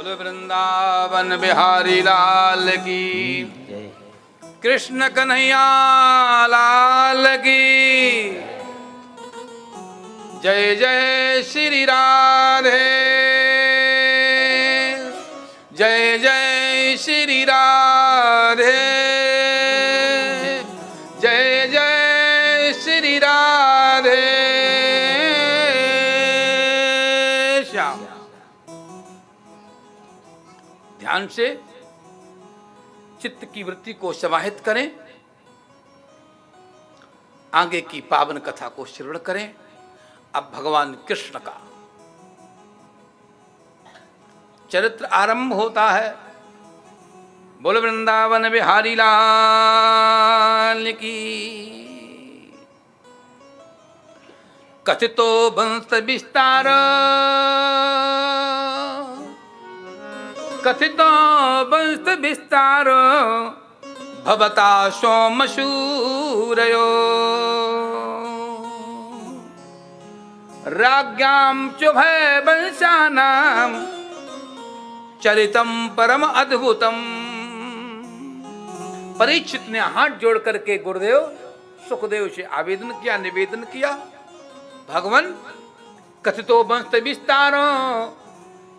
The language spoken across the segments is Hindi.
बोलो वृंदावन बिहारी लाल की, कृष्ण कन्हैया लाल की, जय जय श्री राधे, जय जय श्री राधे, जय जय श्री राधे श्याम। ध्यान से चित्त की वृत्ति को समाहित करें, आगे की पावन कथा को श्रवण करें। अब भगवान कृष्ण का चरित्र आरंभ होता है। बोल वृंदावन बिहारी लाल की। कथितो वंश विस्तार, कथितो वंश विस्तार, भवता सोमशूरयो, राज्ञां चुभय वंशानां चरितम परम अद्भुतम। परीक्षित ने हाथ जोड़ करके गुरुदेव सुखदेव से आवेदन किया, निवेदन किया, भगवान कथितो वंश विस्तारो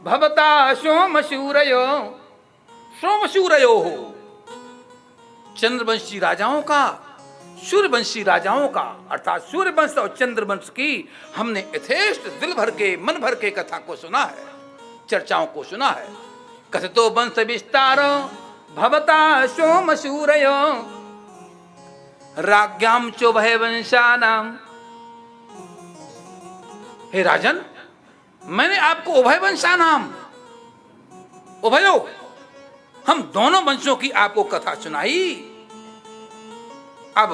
भवता सोमशूरयो, सोमशूरयो हो, चंद्रवंशी राजाओं का, सूर्यवंशी राजाओं का, अर्थात सूर्यवंश और चंद्रवंश की हमने यथेष्ट दिल भर के मन भर के कथा को सुना है, चर्चाओं को सुना है। कथितो वंश विस्तारो भवता सोमशूरयो, राज्ञां चोभय वंशानां। हे राजन, मैंने आपको उभय वंशानाम, उभयो, हम दोनों वंशों की आपको कथा सुनाई। अब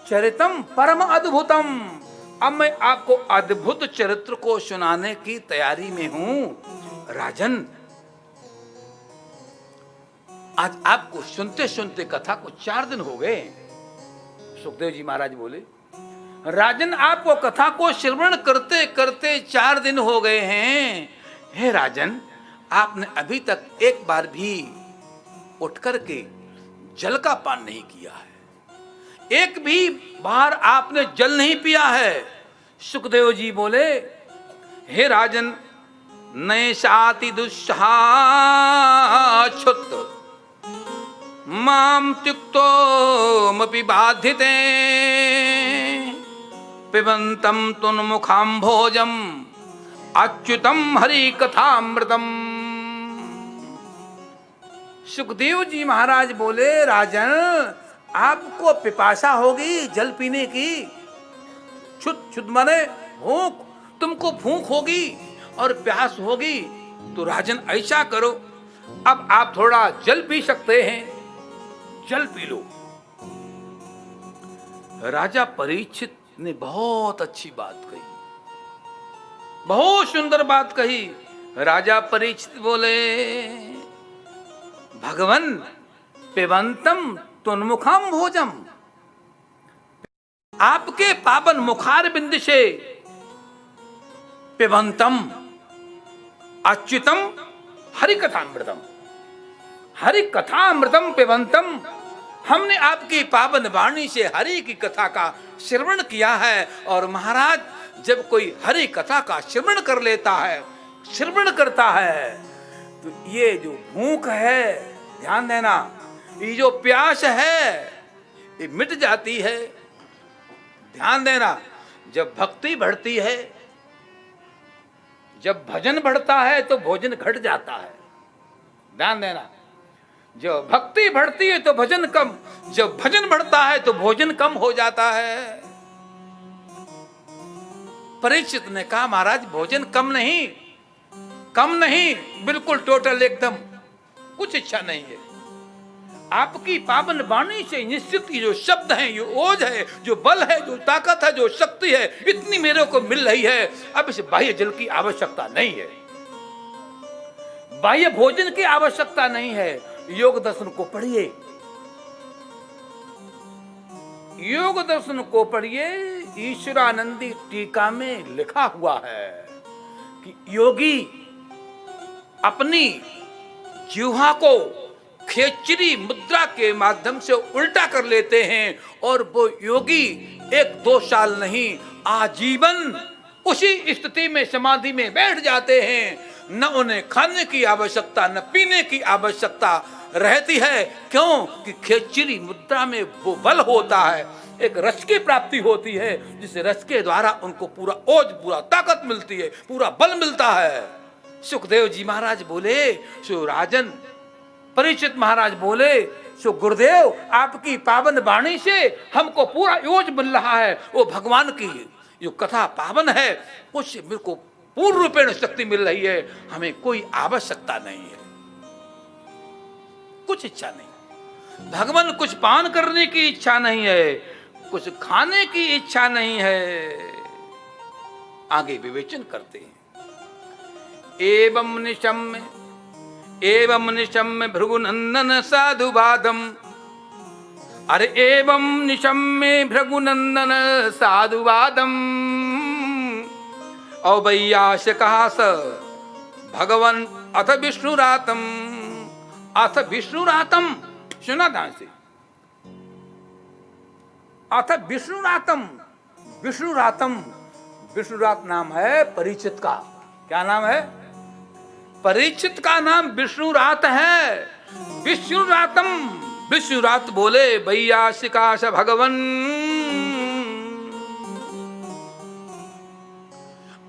चरितम परम अद्भुतम, अब मैं आपको अद्भुत चरित्र को सुनाने की तैयारी में हूं। राजन, आज आपको सुनते सुनते कथा को 4 दिन हो गए। सुखदेव जी महाराज बोले, राजन आपको कथा को श्रवण करते करते 4 दिन हो गए हैं। हे राजन, आपने अभी तक एक बार भी उठ करके जल का पान नहीं किया है, एक भी बार आपने जल नहीं पिया है। सुखदेव जी बोले, हे राजन, नैषाति दुस्साहच्छुत माम त्युक्तोमपि बाधिते, पिबंतम तुन्मुखाम्भोजम अच्युतम हरि कथामृतम। सुखदेव जी महाराज बोले, राजन आपको पिपासा होगी जल पीने की, छुत छुत माने भूख, तुमको भूख होगी और प्यास होगी, तो राजन ऐसा करो, अब आप थोड़ा जल पी सकते हैं, जल पी लो। राजा परीक्षित ने बहुत अच्छी बात कही, बहुत सुंदर बात कही। राजा परीक्षित बोले, भगवन पिबंतम तुन्मुखम भोजम, आपके पावन मुखार बिंद से पिबंतम अच्युतम हरि कथामृतम, हरि कथामृतम पिबंतम, हमने आपकी पावन वाणी से हरि की कथा का श्रवण किया है। और महाराज, जब कोई हरि कथा का श्रवण कर लेता है, श्रवण करता है, तो ये जो भूख है, ध्यान देना, ये जो प्यास है, ये मिट जाती है। ध्यान देना, जब भक्ति बढ़ती है, जब भजन बढ़ता है तो भोजन घट जाता है। ध्यान देना, जब भक्ति बढ़ती है तो भजन कम, जब भजन बढ़ता है तो भोजन कम हो जाता है। परीक्षित ने कहा, महाराज भोजन कम नहीं, कम नहीं, बिल्कुल टोटल एकदम कुछ इच्छा नहीं है। आपकी पावन वाणी से निश्चित ये जो शब्द हैं, ये ओज है, जो बल है, जो ताकत है, जो शक्ति है, इतनी मेरे को मिल रही है। अब इस बाह्य जल की आवश्यकता नहीं है, बाह्य भोजन की आवश्यकता नहीं है। योग दर्शन को पढ़िए, योग दर्शन को पढ़िए। ईश्वरानंदी टीका में लिखा हुआ है कि योगी अपनी जिह्वा को खेचरी मुद्रा के माध्यम से उल्टा कर लेते हैं और वो योगी 1-2 साल नहीं आजीवन उसी स्थिति में समाधि में बैठ जाते हैं। न उन्हें खाने की आवश्यकता न पीने की आवश्यकता रहती है। क्यों कि खेचरी मुद्रा में वो बल होता है, एक रस की प्राप्ति होती है, जिस रस के द्वारा उनको पूरा ओज पूरा ताकत मिलती है, पूरा बल मिलता है। सुखदेव जी महाराज बोले, सो राजन परीक्षित महाराज बोले, सो गुरुदेव आपकी पावन वाणी से हमको पूरा योज मिल रहा है। वो भगवान की जो कथा पावन है उससे मेरे को पूर्ण रूपेण शक्ति मिल रही है। हमें कोई आवश्यकता नहीं है, कुछ इच्छा नहीं। भगवान कुछ पान करने की इच्छा नहीं है, कुछ खाने की इच्छा नहीं है। आगे विवेचन करते हैं। एवं निशम्य भृगुनंदन साधुवादम, अरे एवं निशम्य भृगुनंदन साधुवादम, अवैयाशकः स भगवन् अथ विष्णुरातम, अथ विष्णुरातम, सुना ध्यान से, अथ विष्णुरातम। विष्णुरातम, विष्णुरात नाम है परीक्षित का। क्या नाम है? परीक्षित का नाम विष्णुरात है। विष्णुरातम, विष्णुरात बोले वैयासिकाश भगवन।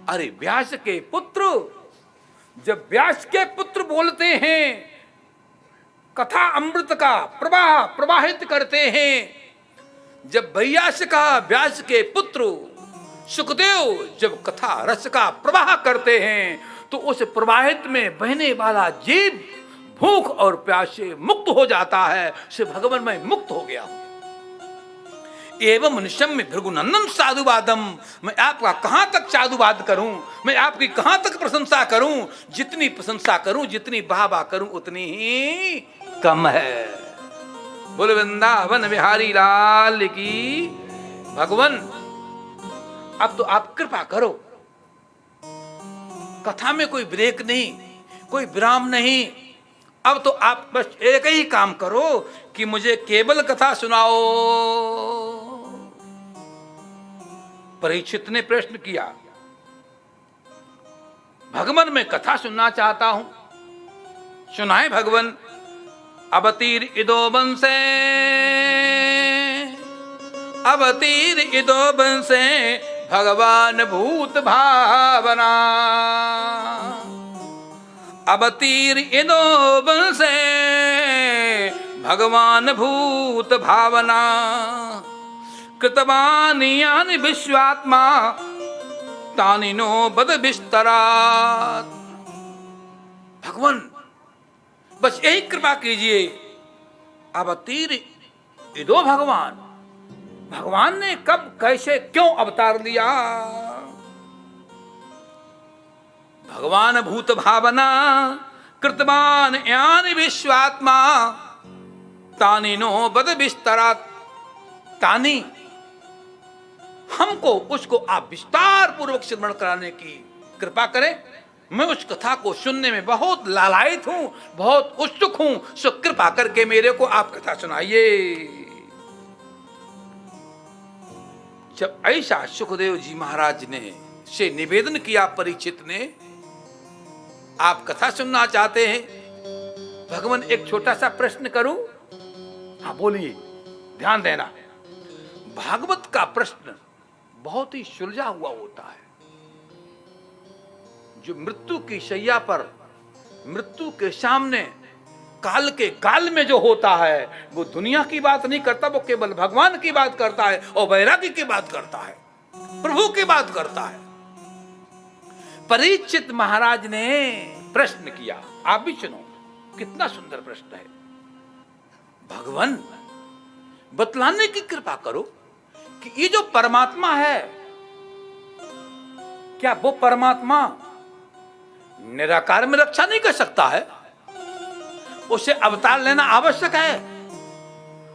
अरे व्यास के पुत्र, जब व्यास के पुत्र बोलते हैं, कथा अमृत का प्रवाह प्रवाहित करते हैं, जब वैयास का व्यास के पुत्र सुखदेव जब कथा रस का प्रवाह करते हैं, तो उस प्रवाहित में बहने वाला जीव भूख और प्यास से मुक्त हो जाता है। से भगवान मैं मुक्त हो गया हूं। एवं निशम्य भृगुनंदन साधुवादम, मैं आपका कहां तक साधुवाद करूं, मैं आपकी कहां तक प्रशंसा करूं। जितनी प्रशंसा करूं, जितनी वाहवाह करूं, उतनी ही कम है। बोल वृंदावन बिहारी लाल की। भगवान अब तो आप कृपा करो, कथा में कोई ब्रेक नहीं, कोई विराम नहीं। अब तो आप बस एक ही काम करो कि मुझे केवल कथा सुनाओ। परीक्षित ने प्रश्न किया, भगवान मैं कथा सुनना चाहता हूं, सुनाए भगवान। अवतीर इदो बंसे, अवतीर इदो बंसे भगवान भूत भावना, अवतीर इदो बंसे भगवान भूत भावना, कृतवानि यानि विश्वात्मा तानि नो बद विस्तरात्। भगवान बस यही कृपा कीजिए। अवतीर इदो भगवान, भगवान ने कब कैसे क्यों अवतार लिया? भगवान भूत भावना, कृतवान यानि विश्वात्मा तानि नो बद विस्तरात्। तानि हमको उसको आप विस्तार पूर्वक श्रवण कराने की कृपा करें। मैं उस कथा को सुनने में बहुत लालायित हूं, बहुत उत्सुक हूं। सो कृपा करके मेरे को आप कथा सुनाइए। जब ऐसा सुखदेव जी महाराज ने से निवेदन किया परीक्षित ने, आप कथा सुनना चाहते हैं, भगवान एक छोटा सा प्रश्न करूं? हाँ बोलिए, ध्यान देना। भागवत का प्रश्न बहुत ही सुलझा हुआ होता है। जो मृत्यु की शैया पर, मृत्यु के सामने काल के गाल में जो होता है, वो दुनिया की बात नहीं करता, वो केवल भगवान की बात करता है और वैराग्य की बात करता है, प्रभु की बात करता है। परीक्षित महाराज ने प्रश्न किया, आप भी सुनो, कितना सुंदर प्रश्न है। भगवान बतलाने की कृपा करो कि ये जो परमात्मा है, क्या वो परमात्मा निराकार में रक्षा नहीं कर सकता है? उसे अवतार लेना आवश्यक है,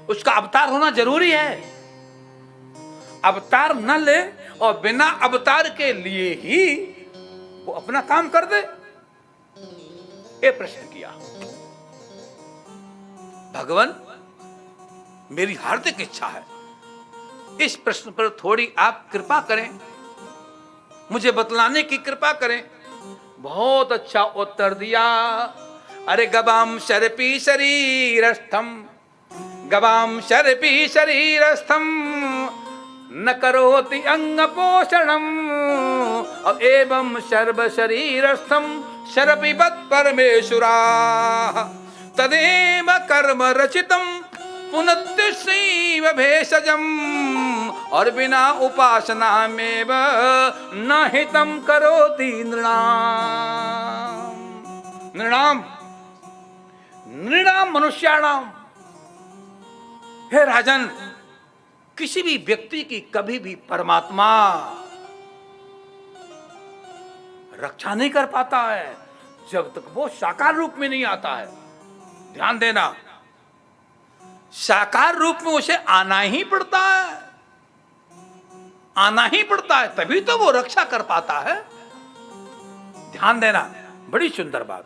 उसका अवतार होना जरूरी है। अवतार न ले और बिना अवतार के लिए ही वो अपना काम कर दे? ये प्रश्न किया। भगवान, मेरी हार्दिक इच्छा है, इस प्रश्न पर थोड़ी आप कृपा करें, मुझे बतलाने की कृपा करें। बहुत अच्छा उत्तर दिया। अरे गवाम शर्पी शरीरस्थम, गवाम शर्पी शरीरस्थम, न करोति अंग पोषणम, एवं सर्व शरीरस्थम शर्पी बत परमेश्वरा, तदेव कर्म रचितम पुनत्यैव भेषजम, और बिना उपासना में न हितम करोति नृणाम। नृणाम, नृणाम मनुष्याणाम। हे राजन, किसी भी व्यक्ति की कभी भी परमात्मा रक्षा नहीं कर पाता है जब तक वो साकार रूप में नहीं आता है। ध्यान देना, साकार रूप में उसे आना ही पड़ता है, आना ही पड़ता है, तभी तो वो रक्षा कर पाता है। ध्यान देना, बड़ी सुंदर बात।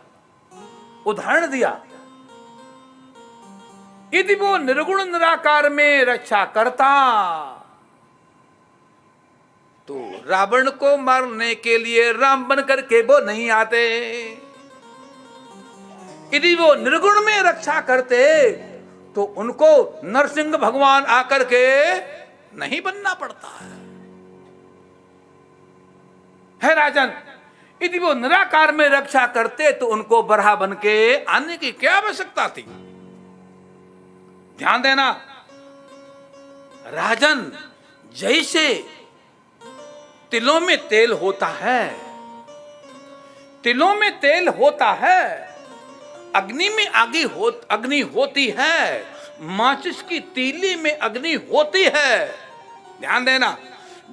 उदाहरण दिया, यदि वो निर्गुण निराकार में रक्षा करता तो रावण को मारने के लिए राम बन करके वो नहीं आते। यदि वो निर्गुण में रक्षा करते तो उनको नरसिंह भगवान आकर के नहीं बनना पड़ता है राजन। यदि वो निराकार में रक्षा करते तो उनको बरहा बन के आने की क्या आवश्यकता थी। ध्यान देना राजन, जैसे तिलों में तेल होता है, तिलों में तेल होता है, अग्नि में अग्नि होती है, माचिस की तीली में अग्नि होती है। ध्यान देना,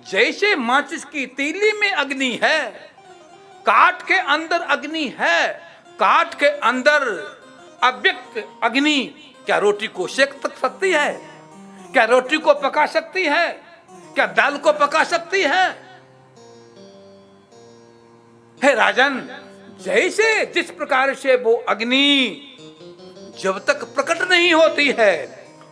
जैसे माचिस की तीली में अग्नि है, काठ के अंदर अग्नि है, काठ के अंदर अव्यक्त अग्नि क्या रोटी को सेक सकती है? क्या रोटी को पका सकती है? क्या दाल को पका सकती है? हे राजन, जैसे जिस प्रकार से वो अग्नि जब तक प्रकट नहीं होती है,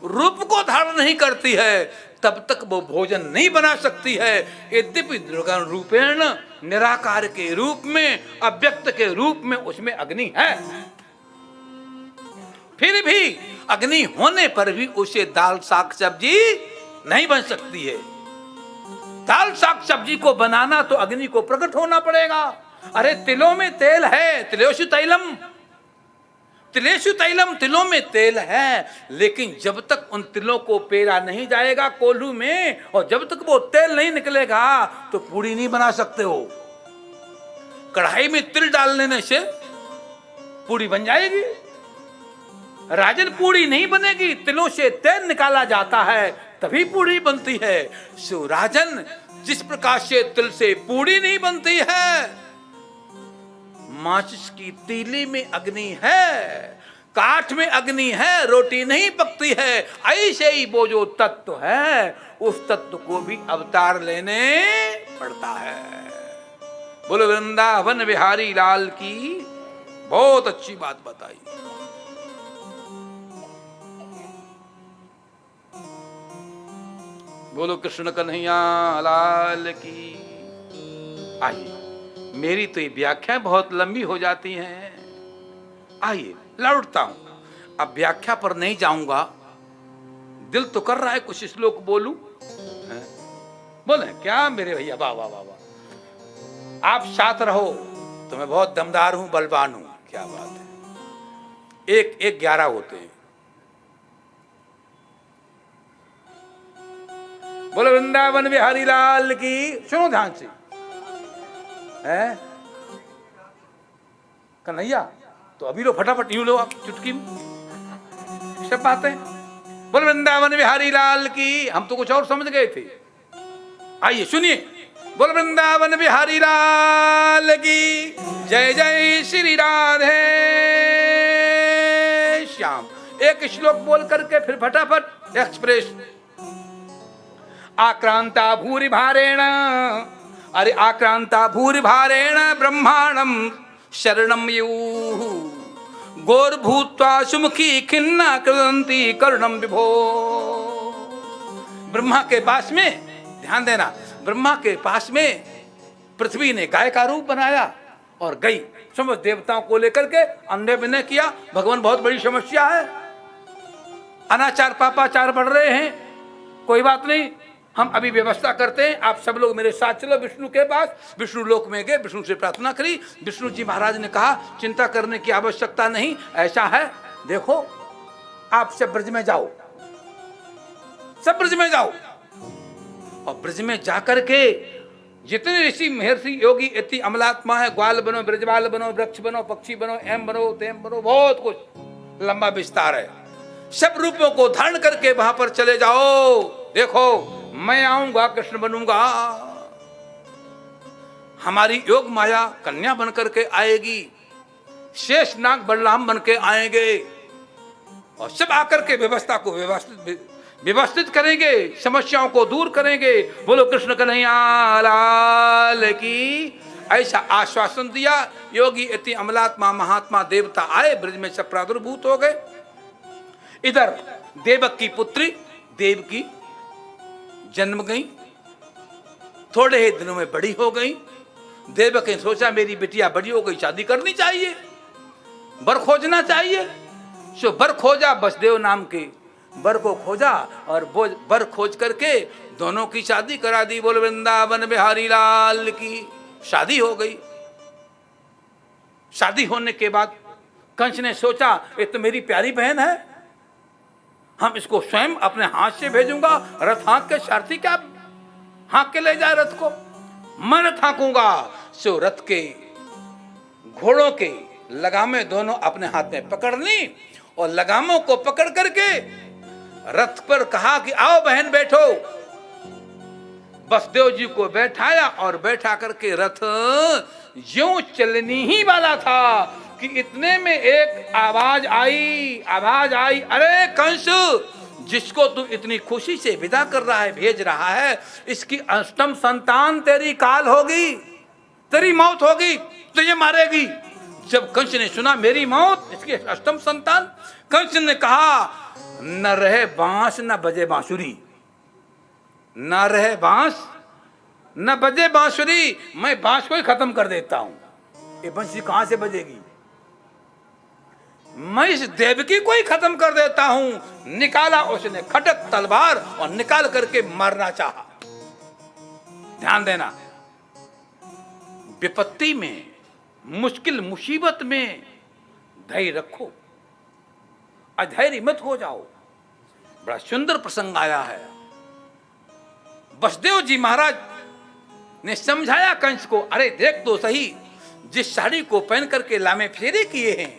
रूप को धारण नहीं करती है, तब तक वो भोजन नहीं बना सकती है। यद्यपि दुर्गा रूपेण निराकार के रूप में, अव्यक्त के रूप में उसमें अग्नि है, फिर भी अग्नि होने पर भी उसे दाल साग सब्जी नहीं बन सकती है। दाल साग सब्जी को बनाना तो अग्नि को प्रकट होना पड़ेगा। अरे तिलों में तेल है, तिलेषु तैलम, तिलेषु तैलम, तिलों में तेल है, लेकिन जब तक उन तिलों को पेरा नहीं जाएगा कोल्हू में, और जब तक वो तेल नहीं निकलेगा तो पूड़ी नहीं बना सकते हो। कढ़ाई में तिल डाल लेने से पूड़ी बन जाएगी राजन? पूड़ी नहीं बनेगी, तिलों से तेल निकाला जाता है तभी पूड़ी बनती है। सो राजन, जिस प्रकार से तिल से पूड़ी नहीं बनती है, माचिस की तीली में अग्नि है, काठ में अग्नि है, रोटी नहीं पकती है, ऐसे ही वो जो तत्व है उस तत्व को भी अवतार लेने पड़ता है। बोलो वृंदावन बिहारी लाल की। बहुत अच्छी बात बताई। बोलो कृष्ण कन्हैया लाल की। आइए, मेरी तो ये व्याख्या बहुत लंबी हो जाती हैं। आइए लौटता हूं, अब व्याख्या पर नहीं जाऊंगा। दिल तो कर रहा है कुछ श्लोक बोलूं। बोले क्या मेरे भैया? वाह वाह वाह वाह, आप साथ रहो तो मैं बहुत दमदार हूं, बलवान हूं। क्या बात है। 1-11 होते हैं। बोलो वृंदावन बिहारी लाल की। सुनो ध्यान से, है कन्हैया तो अभी लो फटाफट, यूं लो आप चुटकी में, सब बातें। बोलो वृंदावन बिहारी लाल की। हम तो कुछ और समझ गए थे। आइए सुनिए। बोलो वृंदावन बिहारी लाल की। जय जय श्री राधे श्याम। एक श्लोक बोल करके फिर फटाफट एक्सप्रेस। आक्रांता भूरि भारेण अरे आक्रांता भूरि भारेण ब्रह्मांडम शरणम यू गौर भूत्वा सुमुखी खिन्ना कृदंती करुणम विभो। ब्रह्मा के पास में, ध्यान देना, ब्रह्मा के पास में पृथ्वी ने गाय का रूप बनाया और गई समझ देवताओं को लेकर के अंधे विनय किया। भगवान बहुत बड़ी समस्या है, अनाचार पापाचार बढ़ रहे हैं, कोई बात नहीं, हम अभी व्यवस्था करते हैं, आप सब लोग मेरे साथ चलो विष्णु के पास। विष्णु लोक में गए, विष्णु से प्रार्थना करी। विष्णु जी महाराज ने कहा चिंता करने की आवश्यकता नहीं, ऐसा है देखो आप सब ब्रज में जाओ, सब ब्रज में जाओ, और ब्रज में जाकर के जितने ऋषि महर्षि योगी इति अमलात्मा है, ग्वाल बनो, ब्रजवाल बनो, वृक्ष बनो, पक्षी बनो, एम बनो, तेम बनो, बहुत कुछ लंबा विस्तार है, सब रूपों को धारण करके वहां पर चले जाओ। देखो मैं आऊंगा, कृष्ण बनूंगा, हमारी योग माया कन्या बन करके आएगी, शेष नाग बलराम बन के आएंगे और सब आकर के व्यवस्था को व्यवस्थित करेंगे, समस्याओं को दूर करेंगे। बोलो कृष्ण कन्हैया लाल की। ऐसा आश्वासन दिया। योगी इति अमलात्मा महात्मा देवता आए, ब्रज में सब प्रादुर्भूत हो गए। इधर देवक की पुत्री देवकी जन्म गई, थोड़े ही दिनों में बड़ी हो गई। देवक ने सोचा मेरी बिटिया बड़ी हो गई, शादी करनी चाहिए, वर खोजना चाहिए। सो वर खोजा, बसदेव नाम के वर को खोजा और वो वर खोज करके दोनों की शादी करा दी। बोल वृंदावन बिहारी लाल की। शादी हो गई। शादी होने के बाद कंस ने सोचा ये तो मेरी प्यारी बहन है, हम इसको स्वयं अपने हाथ से भेजूंगा, रथ हाँक के, सारथी क्या हाँक के ले जाए रथ को, मैं रथ हाँकूंगा। सो रथ के घोड़ों के लगामें दोनों अपने हाथ में पकड़ ली और लगामों को पकड़ करके रथ पर कहा कि आओ बहन बैठो। बसदेव जी को बैठाया और बैठा करके रथ यूं चलनी ही वाला था कि इतने में एक आवाज आई, अरे कंस, जिसको तू इतनी खुशी से विदा कर रहा है, भेज रहा है, इसकी अष्टम संतान तेरी काल होगी, तेरी मौत होगी, तुझे मारेगी। जब कंस ने सुना मेरी मौत, इसकी अष्टम संतान, कंस ने कहा न रहे बांस न बजे बांसुरी, न रहे बांस न बजे बांसुरी, मैं बांस को ही खत्म कर देता हूं। ये बंसी कहां से बजेगी? मैं इस देवकी को ही खत्म कर देता हूं। निकाला उसने खटक तलवार और निकाल करके मारना चाहा। ध्यान देना, विपत्ति में, मुश्किल मुसीबत में धैर्य रखो, अधैर्य मत हो जाओ। बड़ा सुंदर प्रसंग आया है। बसदेव जी महाराज ने समझाया कंस को, अरे देख तो सही, जिस साड़ी को पहन करके लामे फेरे किए हैं,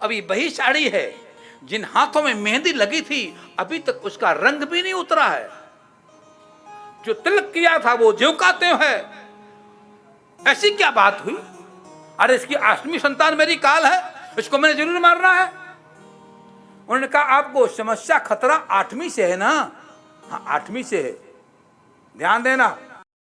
अभी वही साड़ी है जिन हाथों में मेहंदी लगी थी, अभी तक उसका रंग भी नहीं उतरा है। जो तिलक किया था वो ज्यों का त्यों है। ऐसी क्या बात हुई? अरे इसकी आठवीं संतान मेरी काल है, इसको मैंने जरूर मारना है। उन्होंने कहा आपको समस्या खतरा आठवीं से है ना? हाँ, आठवीं से है, ध्यान देना।